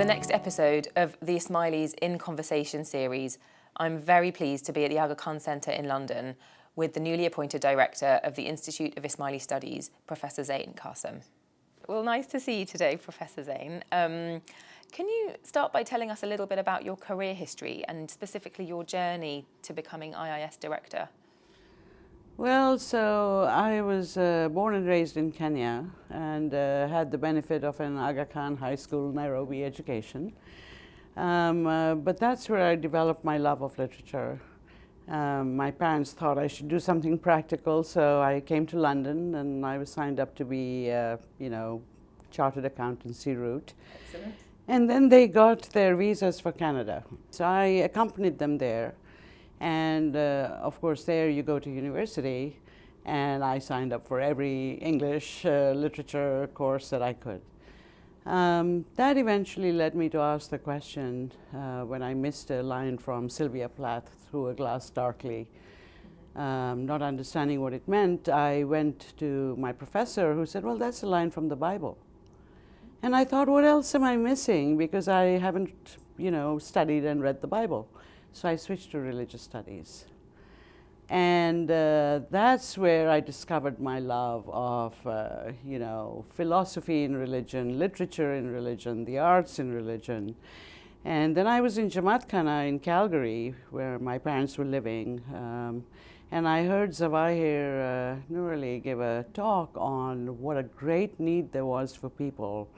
the next episode of the Ismailis in Conversation series, I'm very pleased to be at the Aga Khan Centre in London with the newly appointed director of the Institute of Ismaili Studies, Professor Zayn Kassam. Well, nice to see you today, Professor Zayn. Can you start by telling us a little bit about your career history and specifically your journey to becoming IIS director? Well, so I was born and raised in Kenya and had the benefit of an Aga Khan High School, Nairobi education. But that's where I developed my love of literature. My parents thought I should do something practical, so I came to London and I was signed up to be, chartered accountancy route. Excellent. And then they got their visas for Canada. So I accompanied them there. And of course, there you go to university, and I signed up for every English literature course that I could. That eventually led me to ask the question when I missed a line from Sylvia Plath, "Through a glass darkly." Not understanding what it meant, I went to my professor who said, "Well, that's a line from the Bible." And I thought, what else am I missing? Because I haven't, studied and read the Bible. So I switched to religious studies. And that's where I discovered my love of, philosophy in religion, literature in religion, the arts in religion. And then I was in Jamaat Khana in Calgary, where my parents were living. And I heard Zawahir Nurali give a talk on what a great need there was for people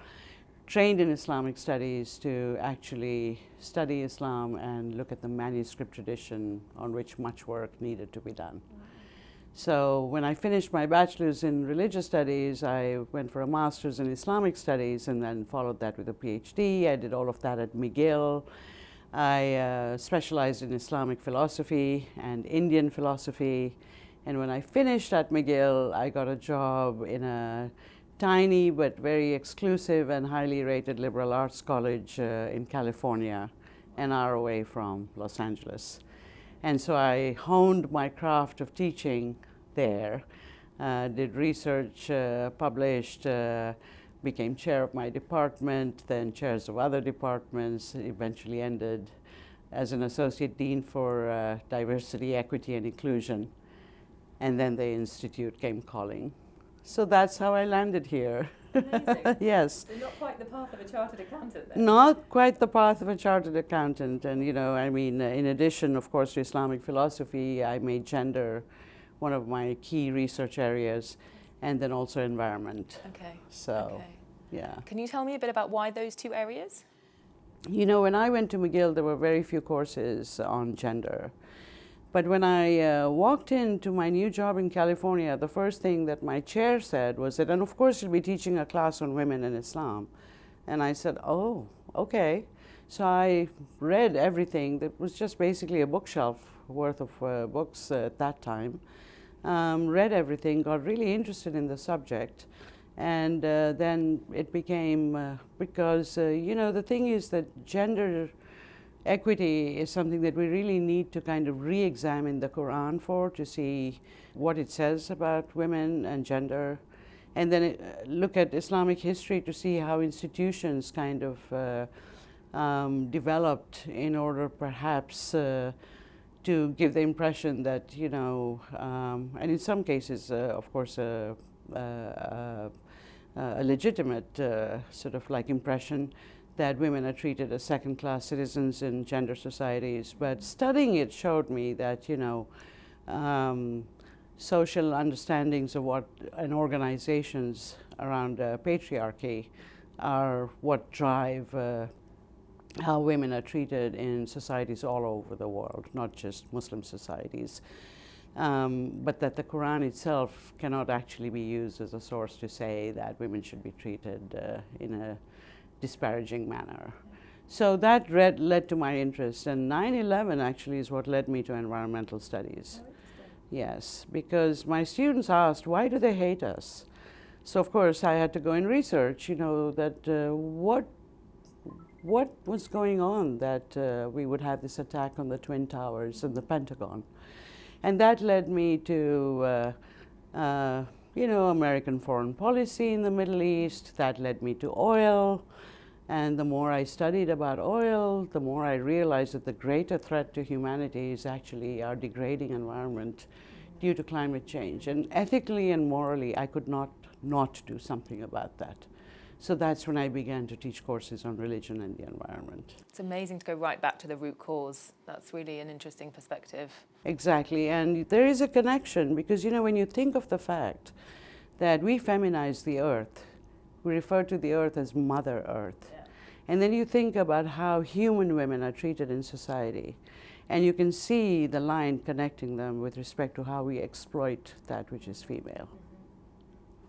trained in Islamic studies to actually study Islam and look at the manuscript tradition on which much work needed to be done. So when I finished my bachelor's in religious studies, I went for a master's in Islamic studies and then followed that with a PhD. I did all of that at McGill. I specialized in Islamic philosophy and Indian philosophy. And when I finished at McGill, I got a job in a tiny but very exclusive and highly rated liberal arts college in California, an hour away from Los Angeles. And so I honed my craft of teaching there, did research, published, became chair of my department, then chairs of other departments, eventually ended as an associate dean for diversity, equity, and inclusion. And then the institute came calling. So that's how I landed here. Amazing. Yes. So not quite the path of a chartered accountant then? Not quite the path of a chartered accountant. And, in addition, of course, to Islamic philosophy, I made gender one of my key research areas, and then also environment. Okay. So, okay. Yeah. Can you tell me a bit about why those two areas? When I went to McGill, there were very few courses on gender. But when I walked into my new job in California, the first thing that my chair said was that, and of course you'll be teaching a class on women in Islam. And I said, oh, okay. So I read everything that was just basically a bookshelf worth of books at that time. Read everything, got really interested in the subject. And then it became, because, the thing is that gender equity is something that we really need to kind of re-examine the Quran for, to see what it says about women and gender, and then look at Islamic history to see how institutions kind of developed in order perhaps to give the impression that, and in some cases, of course, a legitimate sort of like impression that women are treated as second-class citizens in gender societies. But studying it showed me that, social understandings of what and organizations around patriarchy are what drive how women are treated in societies all over the world, not just Muslim societies. But that the Quran itself cannot actually be used as a source to say that women should be treated in a disparaging manner. So that led to my interest, and 9/11 actually is what led me to environmental studies. Oh, yes, because my students asked, why do they hate us? So of course I had to go and research, that what was going on that we would have this attack on the Twin Towers and the Pentagon. And that led me to American foreign policy in the Middle East. That led me to oil. And the more I studied about oil, the more I realized that the greater threat to humanity is actually our degrading environment due to climate change. And ethically and morally, I could not do something about that. So that's when I began to teach courses on religion and the environment. It's amazing to go right back to the root cause. That's really an interesting perspective. Exactly, and there is a connection because, you know, when you think of the fact that we feminize the earth, we refer to the earth as Mother Earth. Yeah. And then you think about how human women are treated in society, and you can see the line connecting them with respect to how we exploit that which is female.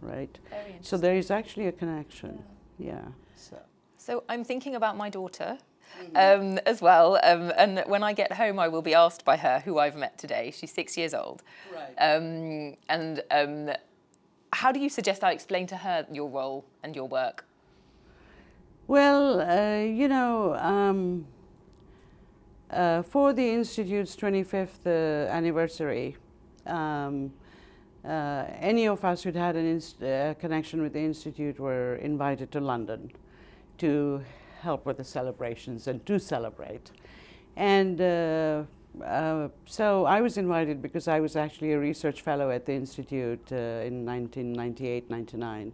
Right? So there is actually a connection. Yeah. So I'm thinking about my daughter as well. And when I get home, I will be asked by her who I've met today. She's 6 years old. Right. How do you suggest I explain to her your role and your work? Well, you know, for the Institute's 25th anniversary, any of us who'd had a connection with the Institute were invited to London to help with the celebrations and to celebrate. And so I was invited because I was actually a research fellow at the Institute in 1998-99.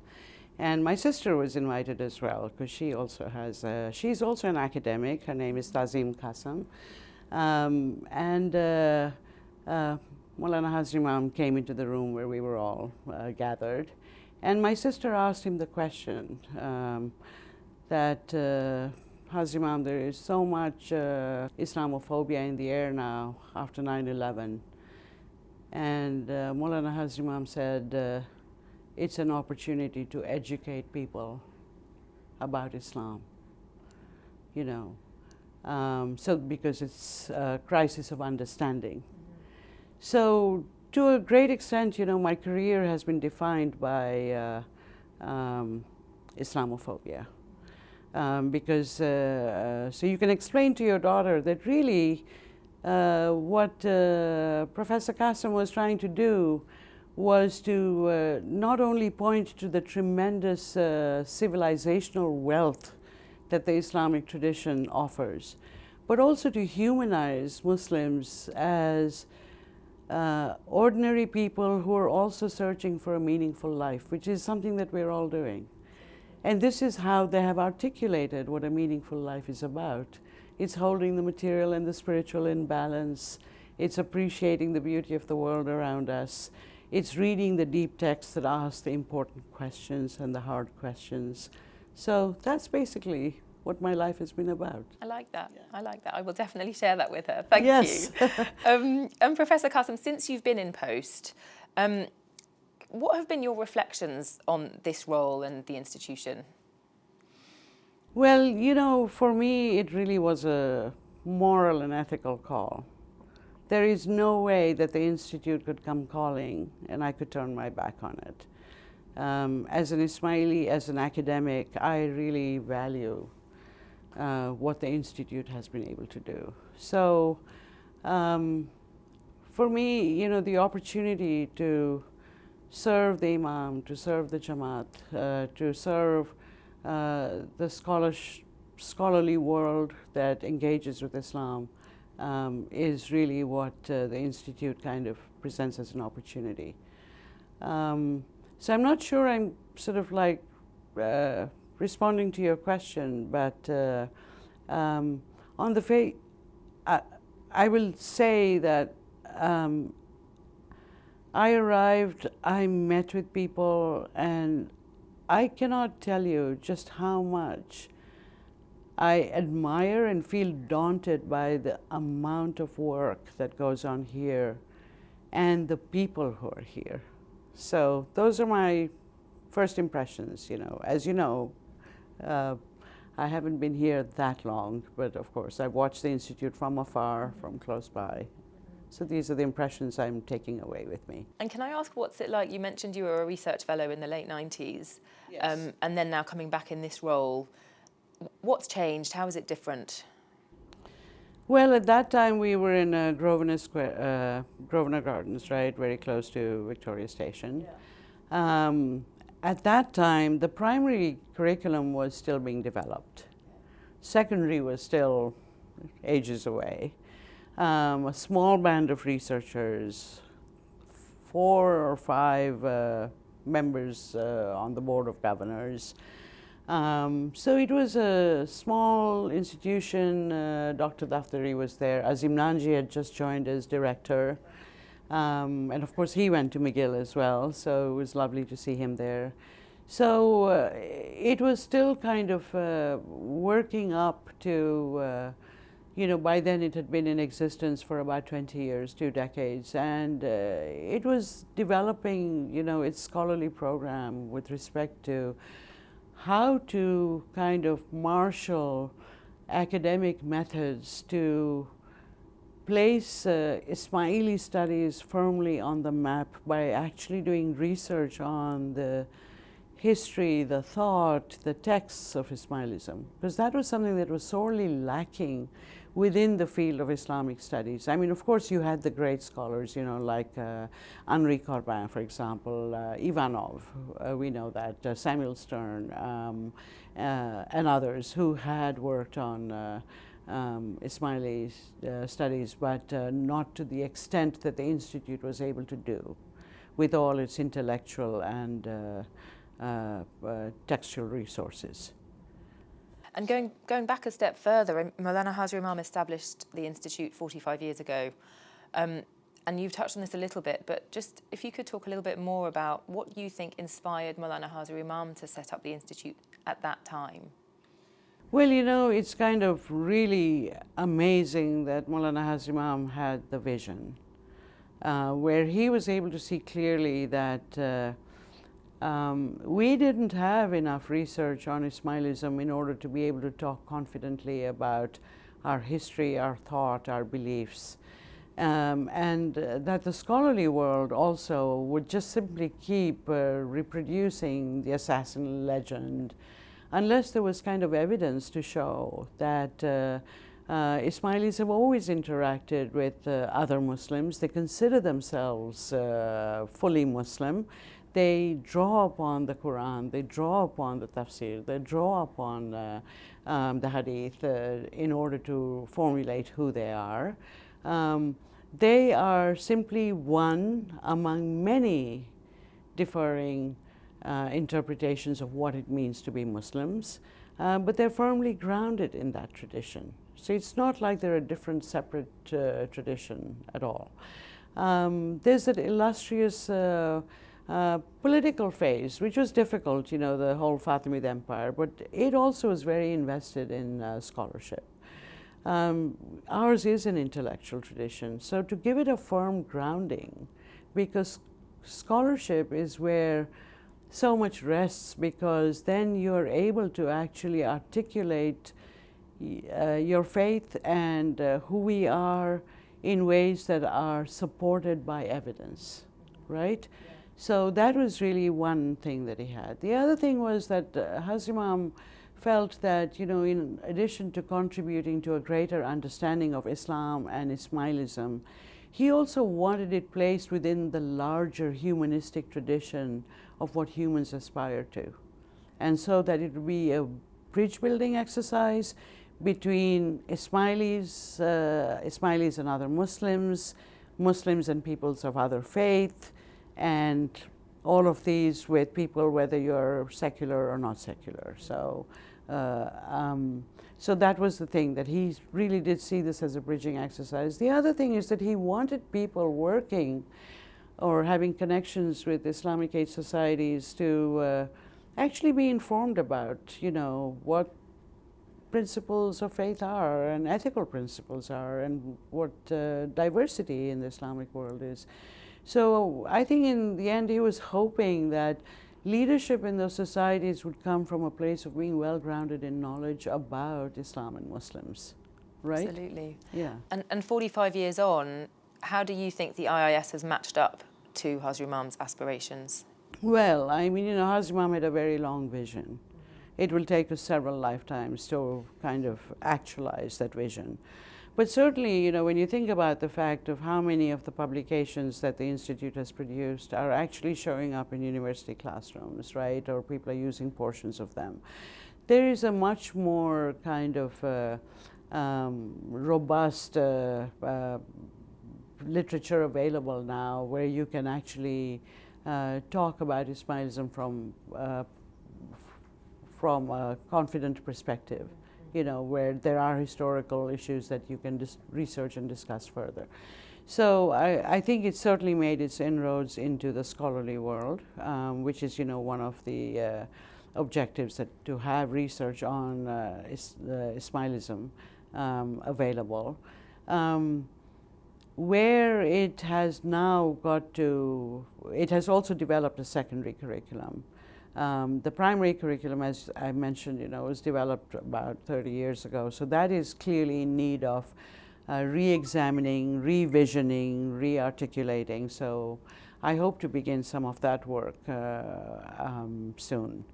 And my sister was invited as well because she also has, she's also an academic. Her name is Zayn Kassam. Maulana Hasams came into the room where we were all gathered, and my sister asked him the question that Hasams, there is so much Islamophobia in the air now after 9/11, and Maulana Hasams said it's an opportunity to educate people about Islam, you know, so because it's a crisis of understanding. So to a great extent, you know, my career has been defined by Islamophobia. Because, so you can explain to your daughter that really what Professor Kassam was trying to do was to not only point to the tremendous civilizational wealth that the Islamic tradition offers, but also to humanize Muslims as ordinary people who are also searching for a meaningful life, which is something that we're all doing. And this is how they have articulated what a meaningful life is about. It's holding the material and the spiritual in balance. It's appreciating the beauty of the world around us. It's reading the deep texts that ask the important questions and the hard questions. So that's basically what my life has been about. I like that. Yeah. I like that. I will definitely share that with her. Thank yes. you. And Professor Kassam, since you've been in post, what have been your reflections on this role and the institution? Well, you know, for me, it really was a moral and ethical call. There is no way that the Institute could come calling and I could turn my back on it. As an Ismaili, as an academic, I really value what the Institute has been able to do. So for me, you know, the opportunity to serve the Imam, to serve the Jamaat, to serve the scholarly world that engages with Islam is really what the Institute kind of presents as an opportunity. So I'm not sure I'm sort of like responding to your question, but on the face, I will say that I arrived, I met with people, and I cannot tell you just how much I admire and feel daunted by the amount of work that goes on here and the people who are here. So those are my first impressions, you know. As you know, I haven't been here that long, but of course I've watched the Institute from afar, from close by. So these are the impressions I'm taking away with me. And can I ask, what's it like? You mentioned you were a research fellow in the late 90s, yes. And then now coming back in this role. What's changed? How is it different? Well, at that time we were in Grosvenor Gardens, right, very close to Victoria Station. Yeah. At that time, the primary curriculum was still being developed. Secondary was still ages away. A small band of researchers, 4 or 5 members on the board of governors. So it was a small institution. Dr. Daftari was there. Azim Nanji had just joined as director. And of course, he went to McGill as well, so it was lovely to see him there. So it was still kind of working up to, by then it had been in existence for about 20 years, 2 decades, and it was developing, its scholarly program with respect to how to kind of marshal academic methods to place Ismaili studies firmly on the map by actually doing research on the history, the thought, the texts of Ismailism, because that was something that was sorely lacking within the field of Islamic studies. I mean, of course, you had the great scholars, like Henri Corbin, for example, Ivanov, we know that, Samuel Stern, and others who had worked on Ismaili studies, but not to the extent that the Institute was able to do with all its intellectual and textual resources. And going back a step further, Maulana Hazar Imam established the Institute 45 years ago. And you've touched on this a little bit, but just if you could talk a little bit more about what you think inspired Maulana Hazar Imam to set up the Institute at that time. Well, it's kind of really amazing that Maulana Hazar Imam had the vision, where he was able to see clearly that we didn't have enough research on Ismailism in order to be able to talk confidently about our history, our thought, our beliefs, and that the scholarly world also would just simply keep reproducing the assassin legend unless there was kind of evidence to show that Ismailis have always interacted with other Muslims. They consider themselves fully Muslim. They draw upon the Quran, they draw upon the tafsir, they draw upon the hadith in order to formulate who they are. They are simply one among many differing interpretations of what it means to be Muslims, but they're firmly grounded in that tradition. So it's not like they're a different, separate tradition at all. There's that illustrious political phase, which was difficult, the whole Fatimid Empire, but it also was very invested in scholarship. Ours is an intellectual tradition, so to give it a firm grounding, because scholarship is where so much rests, because then you're able to actually articulate your faith and who we are in ways that are supported by evidence, right? Yeah. So that was really one thing that he had. The other thing was that Hazar Imam felt that, in addition to contributing to a greater understanding of Islam and Ismailism, he also wanted it placed within the larger humanistic tradition of what humans aspire to. And so that it would be a bridge building exercise between Ismailis, Ismailis and other Muslims, Muslims and peoples of other faith, and all of these with people whether you're secular or not secular. So, so that was the thing, that he really did see this as a bridging exercise. The other thing is that he wanted people working or having connections with Islamic aid societies to actually be informed about, what principles of faith are and ethical principles are, and what diversity in the Islamic world is. So I think in the end he was hoping that leadership in those societies would come from a place of being well grounded in knowledge about Islam and Muslims, right? Absolutely. Yeah. And 45 years on, how do you think the IIS has matched up to Hazar Imam's aspirations? Well, I mean, Hazar Imam had a very long vision. It will take us several lifetimes to kind of actualize that vision. But certainly, when you think about the fact of how many of the publications that the Institute has produced are actually showing up in university classrooms, right, or people are using portions of them, there is a much more kind of robust literature available now, where you can actually talk about Ismailism from a confident perspective, you know, where there are historical issues that you can research and discuss further. So I think it certainly made its inroads into the scholarly world, which is, you know, one of the objectives, that to have research on Ismailism available. Where it has now got to, it has also developed a secondary curriculum. The primary curriculum, as I mentioned, you know, was developed about 30 years ago. So that is clearly in need of re-examining, revisioning, re-articulating. So I hope to begin some of that work soon.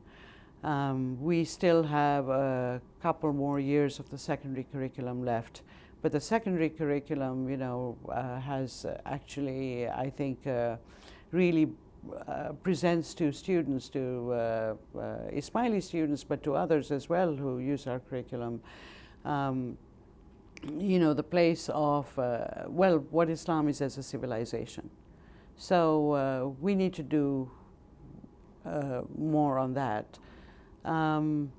We still have a couple more years of the secondary curriculum left. But the secondary curriculum, you know, has actually, I think, really presents to students, to Ismaili students, but to others as well who use our curriculum, you know, the place of, well, what Islam is as a civilization. So we need to do more on that. And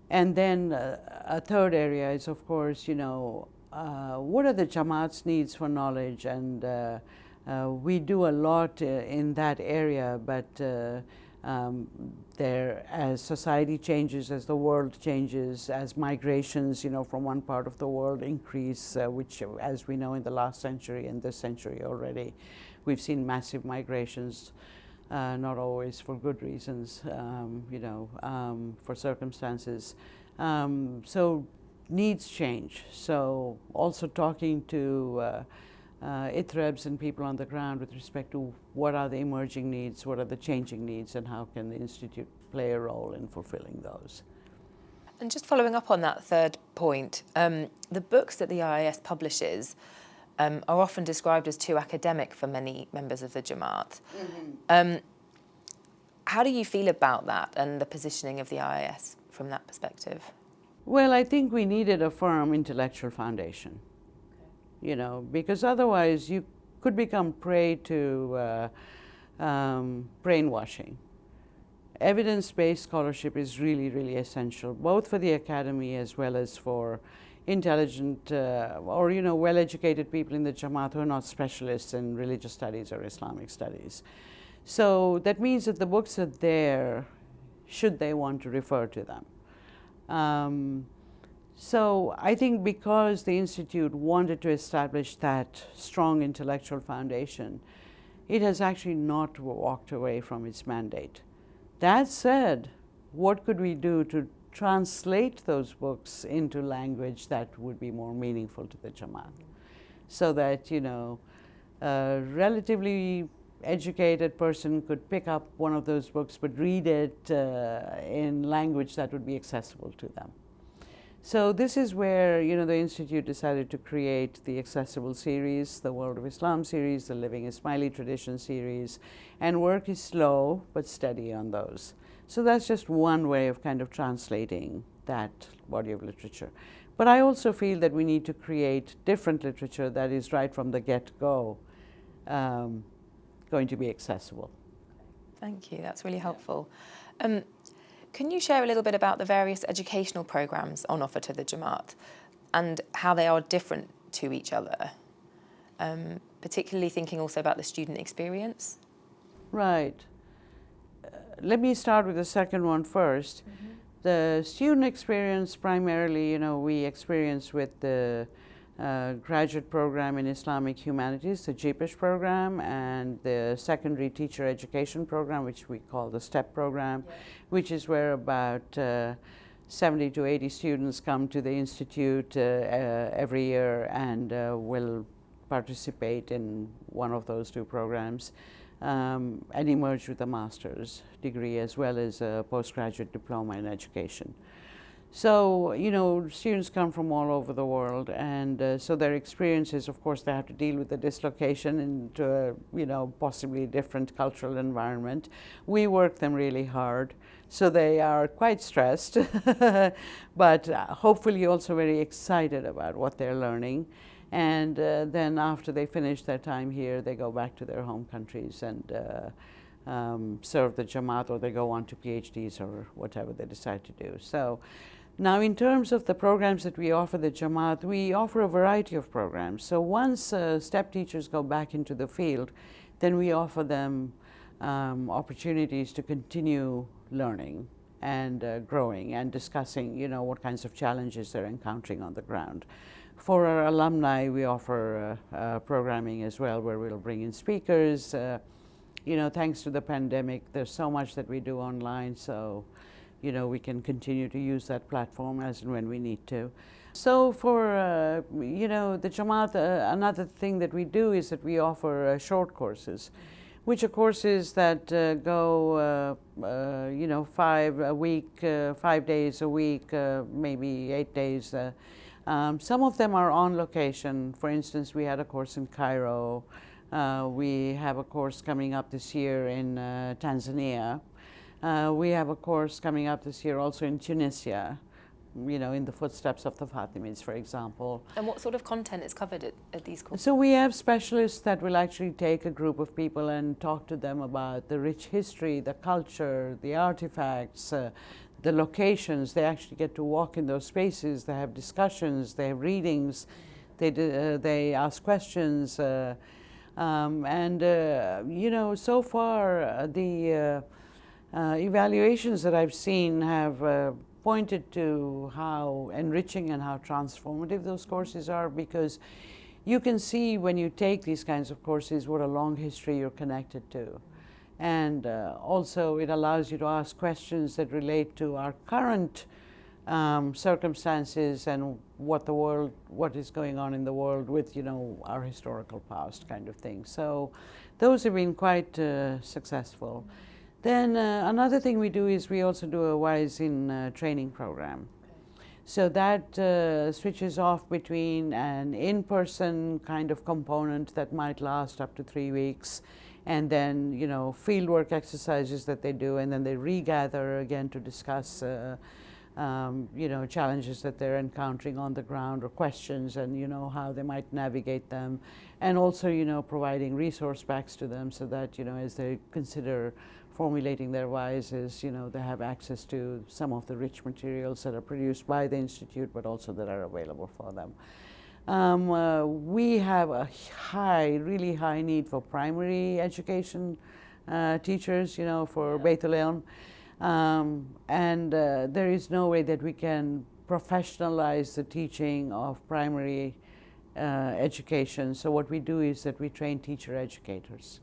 then a third area is, of course, you know, what are the Jamaat's needs for knowledge? And we do a lot in that area, but as society changes, as the world changes, as migrations, you know, from one part of the world increase, which, as we know, in the last century and this century already, we've seen massive migrations, not always for good reasons, you know, for circumstances. So needs change. So also talking to ITREBs and people on the ground with respect to what are the emerging needs, what are the changing needs, and how can the Institute play a role in fulfilling those. And just following up on that third point, the books that the IIS publishes are often described as too academic for many members of the Jamaat. Mm-hmm. How do you feel about that and the positioning of the IIS from that perspective? Well, I think we needed a firm intellectual foundation, you know, because otherwise you could become prey to brainwashing. Evidence-based scholarship is really, really essential, both for the academy as well as for intelligent or, you know, well-educated people in the Jamaat who are not specialists in religious studies or Islamic studies. So that means that the books are there should they want to refer to them. So I think because the Institute wanted to establish that strong intellectual foundation, it has actually not walked away from its mandate. That said, what could we do to translate those books into language that would be more meaningful to the Jamaat, so that, you know, a relatively educated person could pick up one of those books but read it in language that would be accessible to them. So this is where, you know, the Institute decided to create the Accessible series, the World of Islam series, the Living Ismaili Tradition series, and work is slow but steady on those. So that's just one way of kind of translating that body of literature. But I also feel that we need to create different literature that is right from the get-go going to be accessible. Thank you, that's really helpful. Can you share a little bit about the various educational programs on offer to the Jamaat and how they are different to each other, particularly thinking also about the student experience? Right. Let me start with the second one first. Mm-hmm. The student experience, primarily, you know, we experience with the graduate program in Islamic Humanities, the GPISH program, and the secondary teacher education program, which we call the STEP program, yeah, which is where about 70 to 80 students come to the Institute every year and will participate in one of those two programs and emerge with a master's degree as well as a postgraduate diploma in education. So, students come from all over the world, and so their experiences, of course, they have to deal with the dislocation into a, possibly different cultural environment. We work them really hard, so they are quite stressed, but hopefully also very excited about what they're learning. And then after they finish their time here, they go back to their home countries and serve the Jamaat, or they go on to PhDs or whatever they decide to do. So now, in terms of the programs that we offer the Jamaat, we offer a variety of programs. So once step teachers go back into the field, then we offer them opportunities to continue learning and growing and discussing, what kinds of challenges they're encountering on the ground. For our alumni, we offer programming as well, where we'll bring in speakers. Thanks to the pandemic, there's so much that we do online, so we can continue to use that platform as and when we need to. So for, the Jamaat, another thing that we do is that we offer short courses, which are courses that go, 5 days a week, maybe 8 days. Some of them are on location. For instance, we had a course in Cairo. We have a course coming up this year in Tanzania. We have a course coming up this year also in Tunisia, in the footsteps of the Fatimids, for example. And what sort of content is covered at these courses? So we have specialists that will actually take a group of people and talk to them about the rich history, the culture, the artifacts, the locations. They actually get to walk in those spaces. They have discussions, they have readings, they ask questions. So far the evaluations that I've seen have pointed to how enriching and how transformative those courses are, because you can see when you take these kinds of courses what a long history you're connected to. And also it allows you to ask questions that relate to our current circumstances and what is going on in the world with, our historical past kind of thing. So those have been quite successful. Then another thing we do is we also do a WISE in training program. So that switches off between an in-person kind of component that might last up to 3 weeks, and then, fieldwork exercises that they do, and then they regather again to discuss, challenges that they're encountering on the ground, or questions, and, how they might navigate them. And also, providing resource packs to them so that, as they consider formulating their WISEs, they have access to some of the rich materials that are produced by the Institute, but also that are available for them. We have a really high need for primary education teachers, for Beit al-Ilm. And there is no way that we can professionalize the teaching of primary education. So what we do is that we train teacher educators.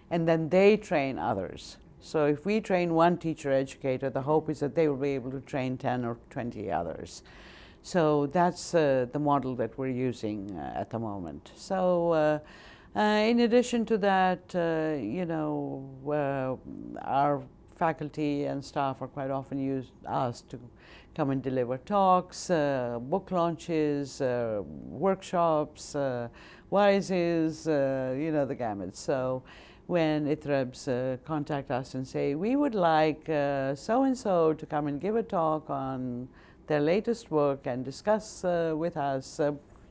And then they train others. So if we train one teacher educator, the hope is that they will be able to train 10 or 20 others. So that's the model that we're using at the moment. So in addition to that, our faculty and staff are quite often asked to come and deliver talks, book launches, workshops, WISEs, the gamut. So when ITREBs contact us and say, we would like so-and-so to come and give a talk on their latest work and discuss with us,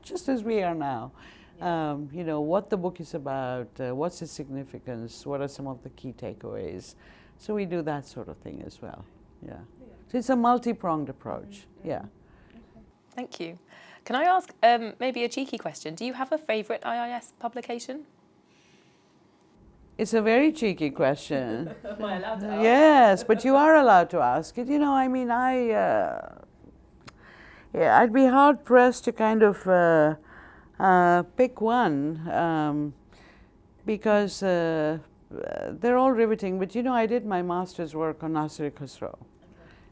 just as we are now, what the book is about, what's its significance, what are some of the key takeaways. So we do that sort of thing as well, yeah. So it's a multi-pronged approach, yeah. Thank you. Can I ask maybe a cheeky question? Do you have a favourite IIS publication? It's a very cheeky question. Am I allowed to ask? Yes, but you are allowed to ask it. I'd be hard pressed to kind of pick one because they're all riveting. But I did my master's work on Nasir Khusro. Okay.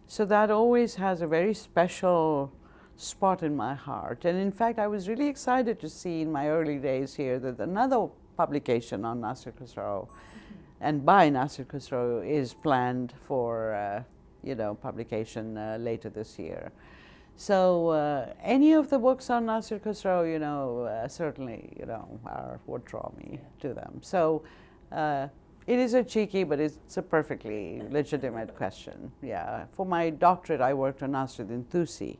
So that always has a very special spot in my heart. And in fact, I was really excited to see in my early days here that another publication on Nasir Khusro and by Nasir Khusro is planned for publication later this year. So any of the books on Nasir Khusro, certainly, would draw me to them. So it is a cheeky, but it's a perfectly legitimate question. Yeah. For my doctorate, I worked on Nasruddin Tusi,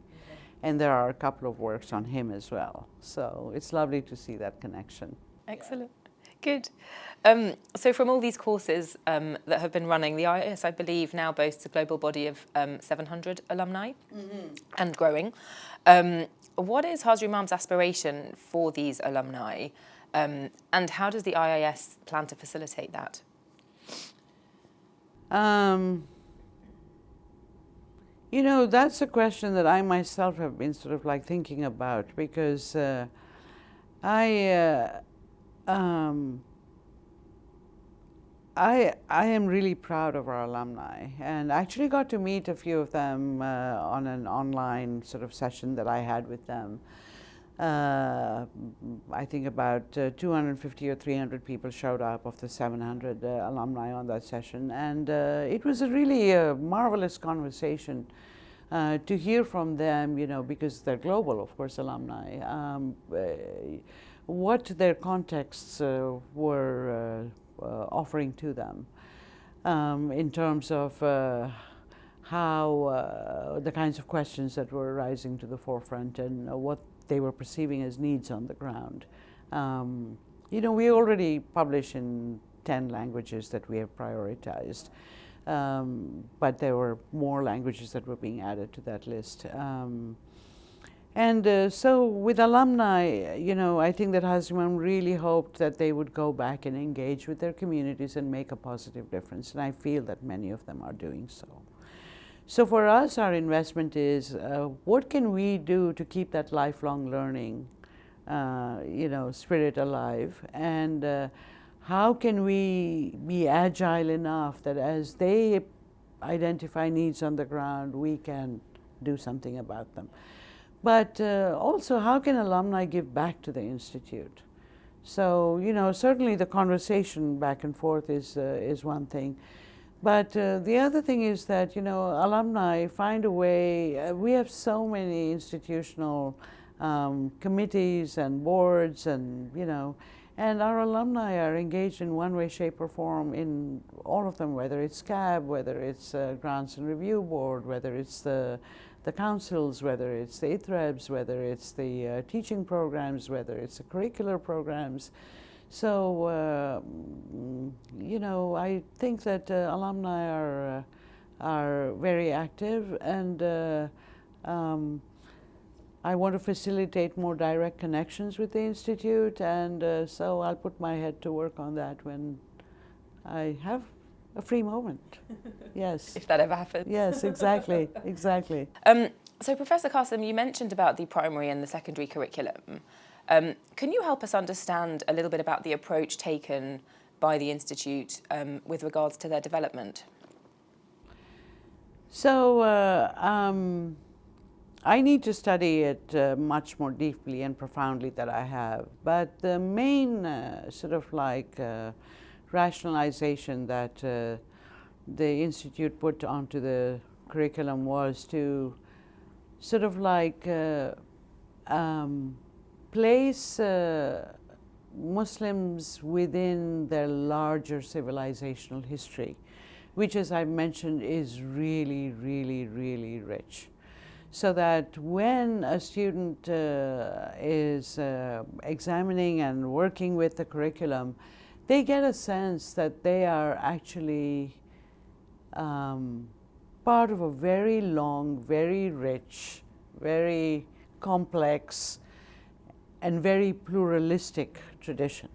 and there are a couple of works on him as well. So it's lovely to see that connection. Excellent. Good. So from all these courses that have been running, the IIS, I believe, now boasts a global body of 700 alumni and growing. What is Hazrat Imam's aspiration for these alumni, and how does the IIS plan to facilitate that? That's a question that I myself have been sort of like thinking about, because I am really proud of our alumni, and I actually got to meet a few of them on an online sort of session that I had with them. I think about 250 or 300 people showed up of the 700 alumni on that session, and it was a really marvelous conversation to hear from them, because they're global, of course, alumni, what their contexts were offering to them in terms of how the kinds of questions that were rising to the forefront and what they were perceiving as needs on the ground. We already publish in 10 languages that we have prioritized, but there were more languages that were being added to that list. So with alumni, I think that Hazrat Imam really hoped that they would go back and engage with their communities and make a positive difference, and I feel that many of them are doing so. So for us, our investment is what can we do to keep that lifelong learning, spirit alive, and how can we be agile enough that as they identify needs on the ground, we can do something about them. But also, how can alumni give back to the Institute? So, certainly the conversation back and forth is one thing. But the other thing is that, alumni find a way. We have so many institutional committees and boards, and our alumni are engaged in one way, shape, or form in all of them, whether it's CAB, whether it's Grants and Review Board, whether it's the councils, whether it's the ITREBs, whether it's the teaching programs, whether it's the curricular programs. So, I think that alumni are very active, and I want to facilitate more direct connections with the Institute, and so I'll put my head to work on that when I have a free moment. Yes. If that ever happens. Yes, exactly, exactly. So Professor Kassam, you mentioned about the primary and the secondary curriculum. Can you help us understand a little bit about the approach taken by the Institute with regards to their development? So I need to study it much more deeply and profoundly than I have, but the main sort of like rationalization that the Institute put onto the curriculum was to sort of like place Muslims within their larger civilizational history, which, as I've mentioned, is really, really, really rich. So that when a student is examining and working with the curriculum, they get a sense that they are actually part of a very long, very rich, very complex, and very pluralistic tradition.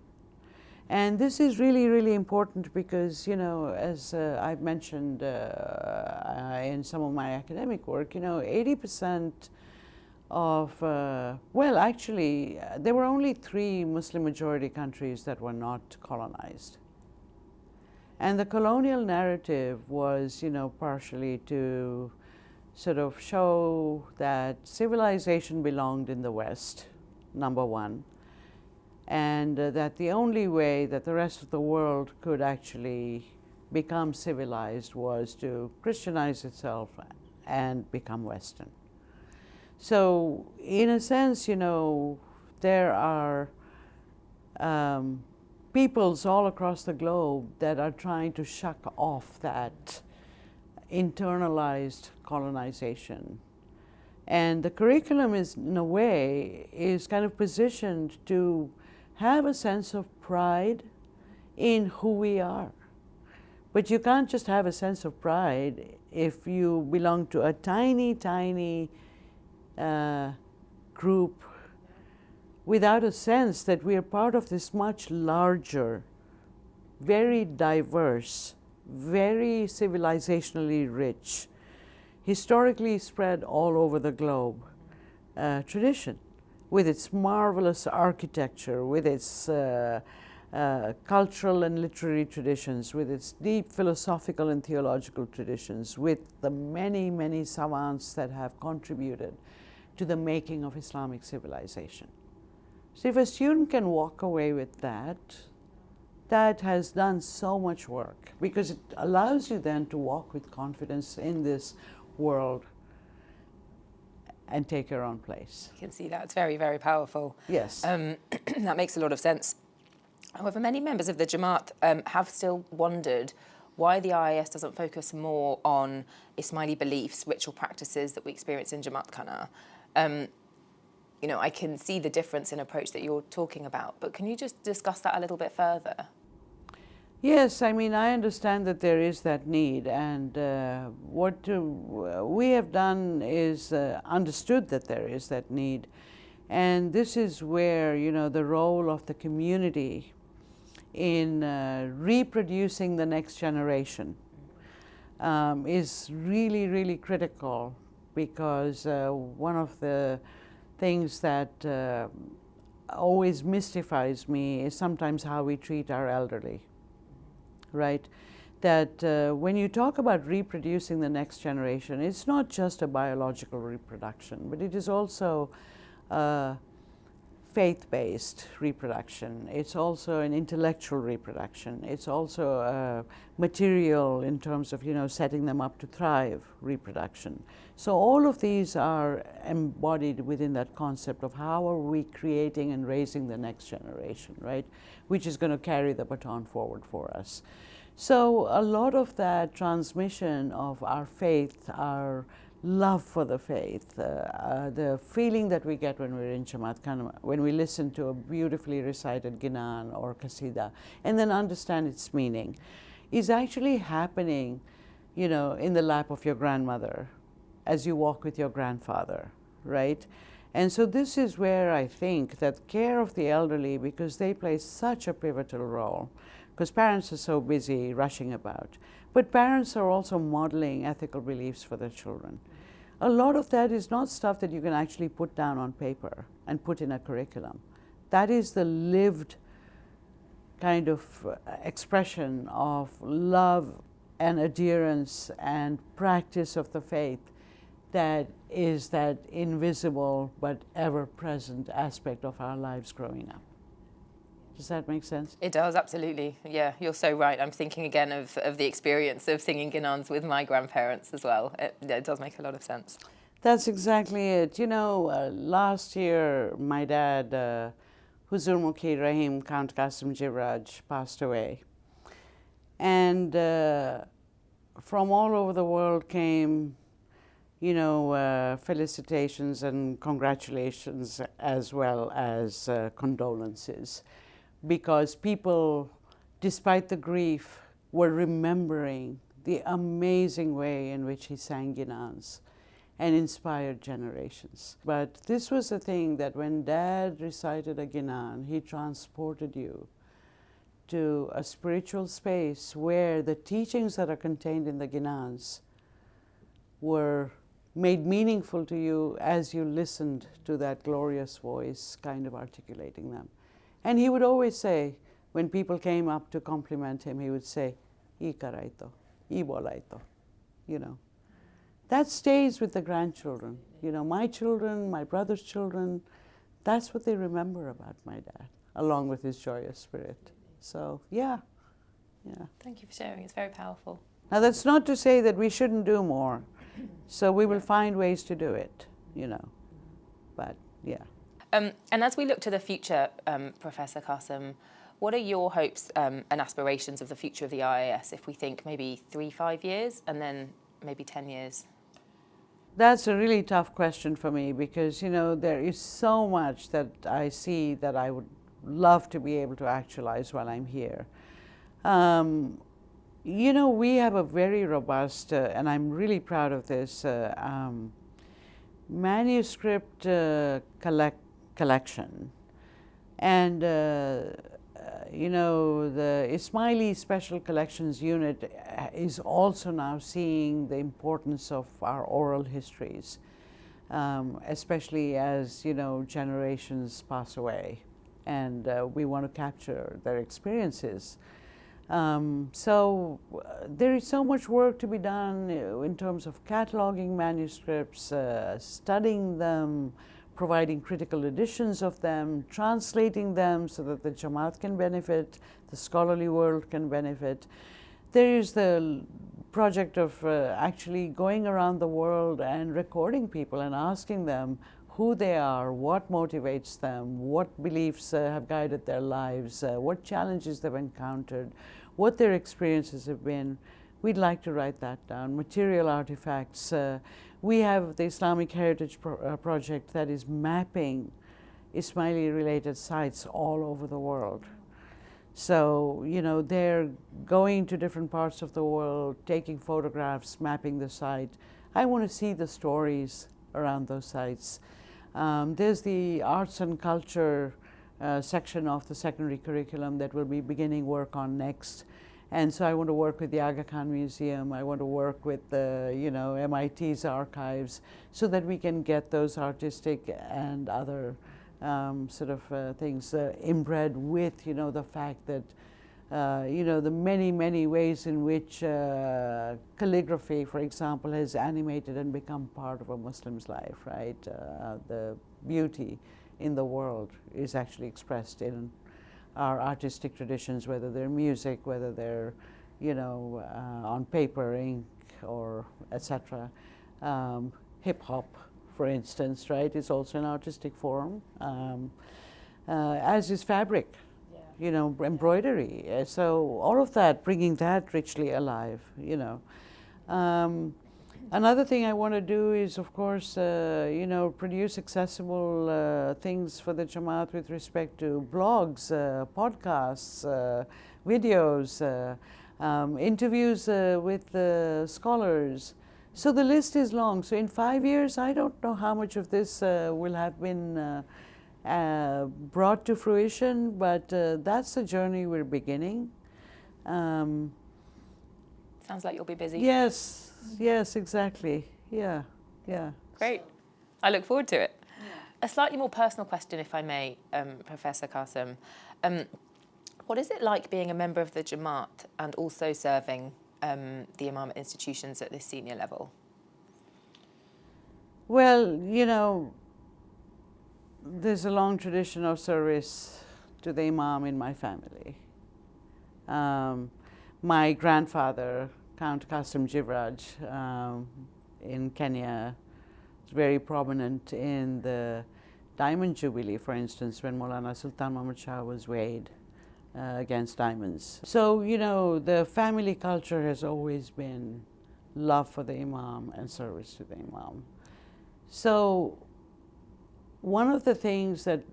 And this is really, really important because, as I've mentioned in some of my academic work, 80% of, well, actually, there were only 3 Muslim majority countries that were not colonized. And the colonial narrative was, partially to sort of show that civilization belonged in the West, number one, and that the only way that the rest of the world could actually become civilized was to Christianize itself and become Western. So in a sense, you know, there are peoples all across the globe that are trying to shuck off that internalized colonization. And the curriculum is, in a way, is kind of positioned to have a sense of pride in who we are. But you can't just have a sense of pride if you belong to a tiny, tiny group without a sense that we are part of this much larger, very diverse, very civilizationally rich, historically spread all over the globe tradition, with its marvelous architecture, with its cultural and literary traditions, with its deep philosophical and theological traditions, with the many, many savants that have contributed to the making of Islamic civilization. So if a student can walk away with that, that has done so much work, because it allows you then to walk with confidence in this world and take your own place. You can see that. It's very, very powerful. Yes. That makes a lot of sense. However, many members of the Jamaat have still wondered why the IIS doesn't focus more on Ismaili beliefs, ritual practices that we experience in Jamaat Khana. You know, I can see the difference in approach that you're talking about, but can you just discuss that a little bit further? Yes, I mean, I understand that there is that need, and what we have done is understood that there is that need, and this is where, you know, the role of the community in reproducing the next generation is really, really critical, because one of the things that always mystifies me is sometimes how we treat our elderly. Right? That when you talk about reproducing the next generation, it's not just a biological reproduction, but it is also faith-based reproduction. It's also an intellectual reproduction. It's also material in terms of, you know, setting them up to thrive reproduction. So all of these are embodied within that concept of how are we creating and raising the next generation, right? Which is going to carry the baton forward for us. So a lot of that transmission of our faith, our love for the faith, the feeling that we get when we're in Jamaat Khana, when we listen to a beautifully recited Ginan or Qasida, and then understand its meaning, is actually happening, you know, in the lap of your grandmother as you walk with your grandfather, right? And so this is where I think that care of the elderly, because they play such a pivotal role, because parents are so busy rushing about, but parents are also modeling ethical beliefs for their children. A lot of that is not stuff that you can actually put down on paper and put in a curriculum. That is the lived kind of expression of love and adherence and practice of the faith that is that invisible but ever-present aspect of our lives growing up. Does that make sense? It does, absolutely. Yeah, you're so right. I'm thinking again of the experience of singing Ginans with my grandparents as well. It does make a lot of sense. That's exactly it. You know, last year my dad, Huzur Mukhi Rahim Count Qasim Jivraj, passed away. And from all over the world came, you know, felicitations and congratulations as well as condolences, because people, despite the grief, were remembering the amazing way in which he sang Ginans and inspired generations. But this was the thing, that when Dad recited a Ginan, he transported you to a spiritual space where the teachings that are contained in the Ginans were made meaningful to you as you listened to that glorious voice kind of articulating them. And he would always say, when people came up to compliment him, he would say, "I karaito, I bolaito," you know. That stays with the grandchildren. You know, my children, my brother's children, that's what they remember about my dad, along with his joyous spirit. So, yeah, Yeah. Thank you for sharing. It's very powerful. Now, that's not to say that we shouldn't do more. So we will find ways to do it, you know. But, yeah. And as we look to the future, Professor Kassam, what are your hopes and aspirations of the future of the IIS if we think maybe 3-5 years and then maybe 10 years? That's a really tough question for me because, you know, there is so much that I see that I would love to be able to actualize while I'm here. You know, we have a very robust, and I'm really proud of this, manuscript collection. And, you know, the Ismaili Special Collections Unit is also now seeing the importance of our oral histories, especially as, you know, generations pass away. And we want to capture their experiences. So there is so much work to be done in terms of cataloging manuscripts, studying them, providing critical editions of them, translating them so that the Jamaat can benefit, the scholarly world can benefit. There is the project of actually going around the world and recording people and asking them who they are, what motivates them, what beliefs have guided their lives, what challenges they've encountered, what their experiences have been. We'd like to write that down. Material artifacts. We have the Islamic Heritage Project that is mapping Ismaili-related sites all over the world. So, you know, they're going to different parts of the world, taking photographs, mapping the site. I want to see the stories around those sites. There's the arts and culture section of the secondary curriculum that we'll be beginning work on next. And so I want to work with the Aga Khan Museum. I want to work with the, you know, MIT's archives so that we can get those artistic and other sort of things inbred with, you know, the fact that, you know, the many, many ways in which calligraphy, for example, has animated and become part of a Muslim's life, right? The beauty in the world is actually expressed in our artistic traditions, whether they're music, whether they're, you know, on paper, ink, or etc. Hip hop, for instance, right, is also an artistic form, as is fabric, you know, embroidery. So all of that, bringing that richly alive, you know. Another thing I want to do is, of course, you know, produce accessible things for the Jamaat with respect to blogs, podcasts, videos, interviews with scholars. So the list is long. So in 5 years, I don't know how much of this will have been brought to fruition, but that's the journey we're beginning. Sounds like you'll be busy. Yes. Yes, exactly. Yeah, yeah. Great. I look forward to it. Yeah. A slightly more personal question, if I may, Professor Kassam. What is it like being a member of the Jamaat and also serving the Imamate institutions at this senior level? Well, you know, there's a long tradition of service to the Imam in my family. My grandfather, Count Kassam Jivraj, in Kenya, was very prominent in the Diamond Jubilee, for instance, when Maulana Sultan Muhammad Shah was weighed against diamonds. So, you know, the family culture has always been love for the Imam and service to the Imam. So, one of the things that,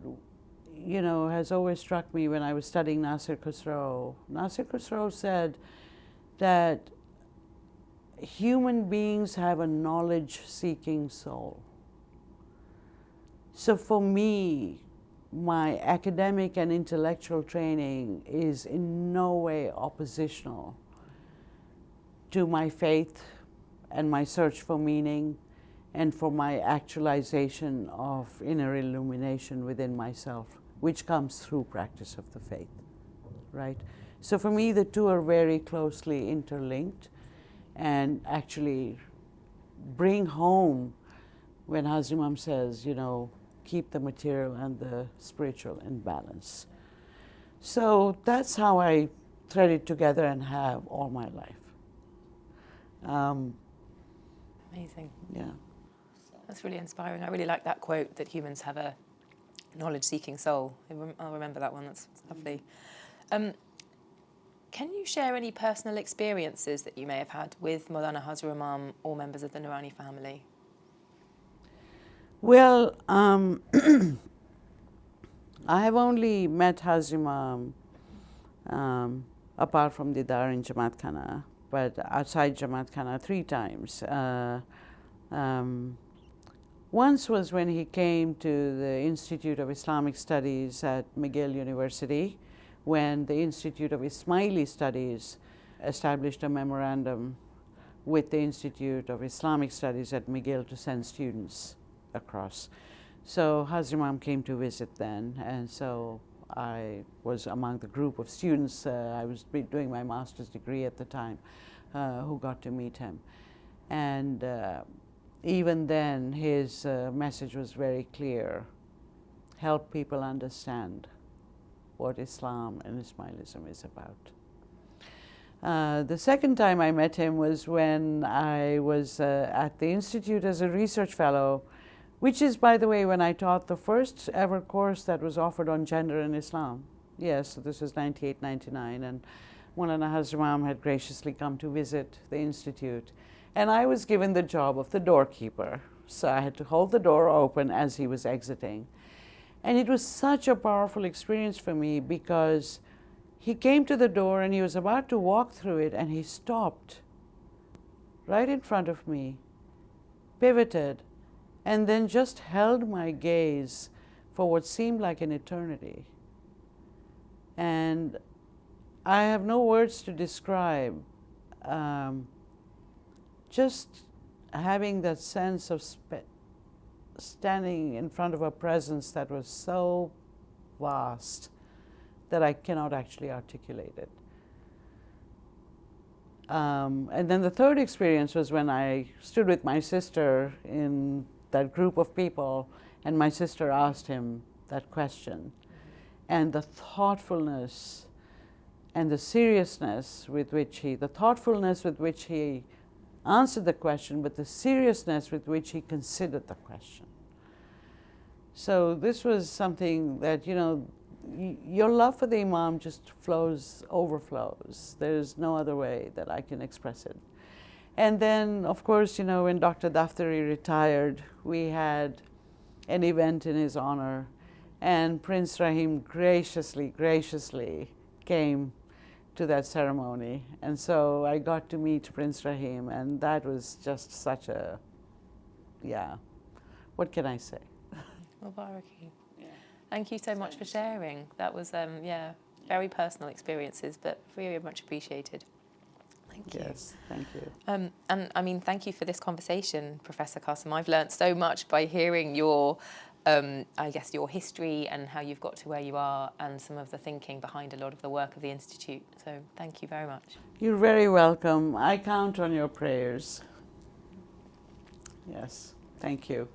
you know, has always struck me when I was studying Nasir Khusro said that human beings have a knowledge-seeking soul. So for me, my academic and intellectual training is in no way oppositional to my faith and my search for meaning and for my actualization of inner illumination within myself, which comes through practice of the faith, right? So for me, the two are very closely interlinked and actually bring home when Hazimam says, you know, keep the material and the spiritual in balance. So that's how I thread it together and have all my life. Amazing. Yeah. That's really inspiring. I really like that quote that humans have a knowledge-seeking soul. I'll remember that one. That's lovely. Can you share any personal experiences that you may have had with Maulana Hazar Imam or members of the Noorani family? Well, I have only met Hazar Imam apart from Didar in Jamaat Khana, but outside Jamaat Khana 3 times. Once was when he came to the Institute of Islamic Studies at McGill University, when the Institute of Ismaili Studies established a memorandum with the Institute of Islamic Studies at McGill to send students across. So Hazar Imam came to visit then, and so I was among the group of students. I was doing my master's degree at the time, who got to meet him. And even then, his message was very clear: help people understand what Islam and Ismailism is about. The second time I met him was when I was at the Institute as a research fellow, which is, by the way, when I taught the first ever course that was offered on gender in Islam. Yes, so this was 98, 99, and Maulana Hazar Imam had graciously come to visit the Institute. And I was given the job of the doorkeeper, so I had to hold the door open as he was exiting. And it was such a powerful experience for me, because he came to the door and he was about to walk through it, and he stopped right in front of me, pivoted, and then just held my gaze for what seemed like an eternity. And I have no words to describe just having that sense of standing in front of a presence that was so vast that I cannot actually articulate it. And then the third experience was when I stood with my sister in that group of people, and my sister asked him that question. And the thoughtfulness and the seriousness with which the thoughtfulness with which he answered the question, but the seriousness with which he considered the question. So this was something that, your love for the Imam just overflows. There's no other way that I can express it. And then, of course, when Dr. Daftari retired, we had an event in his honor, and Prince Rahim graciously came to that ceremony. And so I got to meet Prince Rahim, and that was just such a, what can I say? Mubaraki. Yeah. Thank you so much for sharing. That was, very personal experiences, but very much appreciated. Thank you. Yes, thank you. And I mean, thank you for this conversation, Professor Kassam. I've learnt so much by hearing your, your history and how you've got to where you are, and some of the thinking behind a lot of the work of the Institute. So thank you very much. You're very welcome. I count on your prayers. Yes, thank you.